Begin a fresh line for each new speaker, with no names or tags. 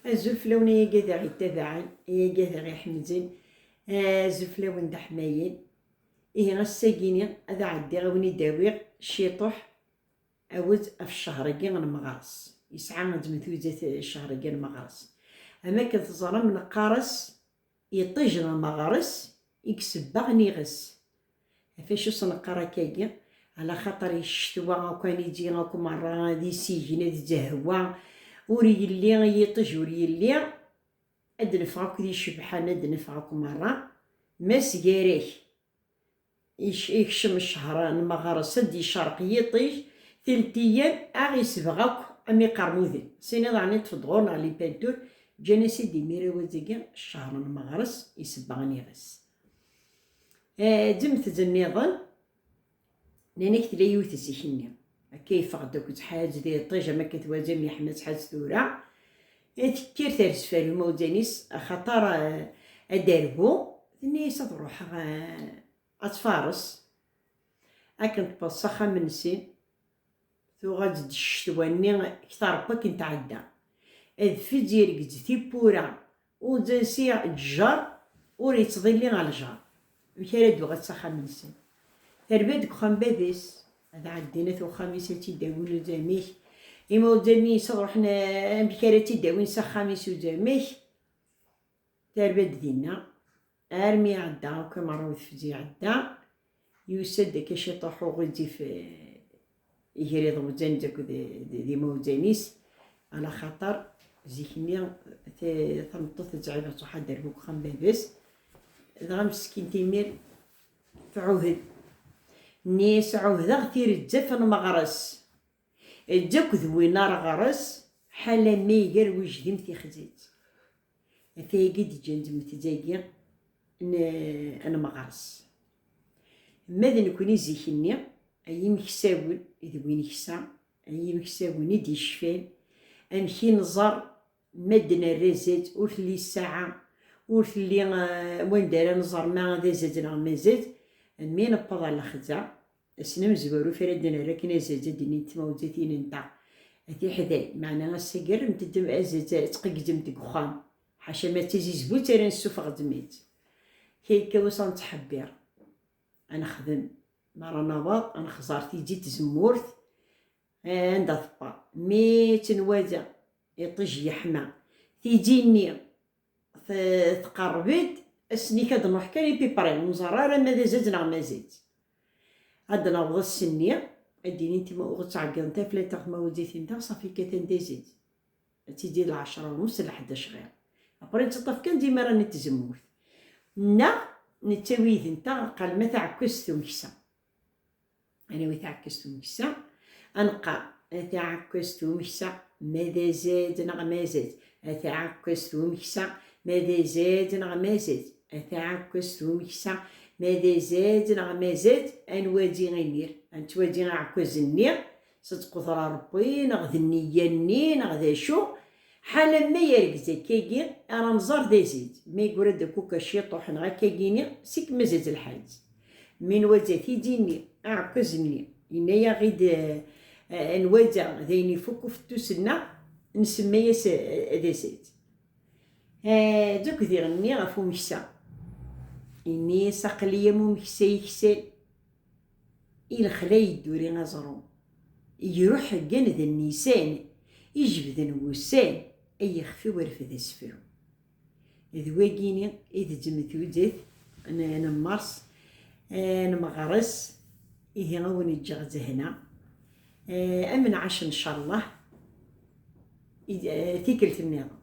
الزفلون يا قاذا غي تابعان يا قاذا غي حمزين. زفلون دا حمايين. إيه غساقيني هذا عدي غوني داويغ شيطوح أود في الشهر كي غنمغرس يسعى متمثوزة الشهر كي غنمغرس. أما كتزرى من قارس يطيج المغرس يكسب باغني غس. فاش سنقرا كاكي على خاطر الشتوى وكان يجي راكم مرة دي سيجنا دي زهوة وري اللي يطيج وري اللي أد نفعك دي شبحان أد نفعك مرة ماس كاريك يكشم الشهر المغرس دي شرق يطيج ثلثيا أغي سبغاك أمي قرموذين سيني ضعني تفضغون على بانتور جانا سيدي ميرا وزيكي الشهر المغرس يسبغني غس. دمت النظام لأنك تلاقي يوتسيحني كيف غداك تحاج ديال الطيجة ما كتوازي ملي حنا تحاج ثورة تكير تارس فالو موزانيس خاطر أداربو الناس تروح أتفارس أكن تبصخها من سين ثو غاد الشتواني كثر باك نتعدى في ديالك تزتي بورا وزنسي الجار وريت تظلي على الجار مكالا دو غتسخها من سين تربيت خام بابيس هذا عدينا ثو خميسة تداوين زاميك إما وداني صروحنا بكرة تداوين خميس وزاميك تربيت دينا أرمي عدا وكما راهو تفزي عدا يوسد كاش يطوحو غدي في يهريض وزان داك دي موزانيس على خاطر زيكني ثمطو تزعيبة صحا دربوك خام بابيس دغا مسكين تيمير تعوهد نيس عوهدا غتير الجاف المغرس الجاك ذوينا راه غرس حالا ميقر وجديم تيخزيت فايقي ديجان متزاقي انا مغرس ماذا نكوني زيكني اي مكساون اذا وين يكسا اي مكساون يدي شفان امشي نزر مدنا الرزات ورثلي الساعه ورثلي وين دار نزر ما ذا زادنا ما زاد مين بضع على خزا اسنم زوارو فردنا راكنا زاد ديني تموزاتين نتا هذي حذاي معنا السكر متدم ازات تقدم تكخام حاشا ما تزي زبوت راه نسوف غدميت كي وصل تحبير انا خدم مرة نواض انا خزارتي جيت زمورت عندها ثبا مي تنواجا يطيج يحمى تيجيني تقربت اسني كدنوح كان بيبرين مزرارة ماذا زادنا ما زاد هاد نوض السنية اديني انت ما غتعقل نتا فلاتة ما وديتي نتا صافي كتن ديزيد تيدي 10:30 ل11 غير ابري تطف كان ديما راني تزموت نتاويد نتا قال ما تعكست ومكسا انا وتعكست ومكسا انقى تعكست ومكسا ماذا زاد ما زاد تعكست ومكسا ماذا زاد ما زاد تعكست ومكسا ماذا زاد ما زاد انوادي غيمير انتوادي عكوز النير صدقو ربي نغذ النية ني نغذ شو حالا ما يركز كيجي انا نزار دازيد ما يقول هذا كوكا شيطوح نغا كيجيني سيك مازال الحاج من وزاتي ديني عكزني ينايا غيد نواجا ذيني فوكو في التوسنا نسميها دازيد دوك ذيغني غفو مكسا إني ساقليا مو مكسا يكسال الخلا يدوري غزرو يروح كان ذا النيسان يجبد نوسان أي يخفي ورفد اسفرو ذواقيني إذا جمت وجث أنا مارس أنا مغرس إذا غوني تجغز هنا أمن عاش إن شاء الله تيكلت النظام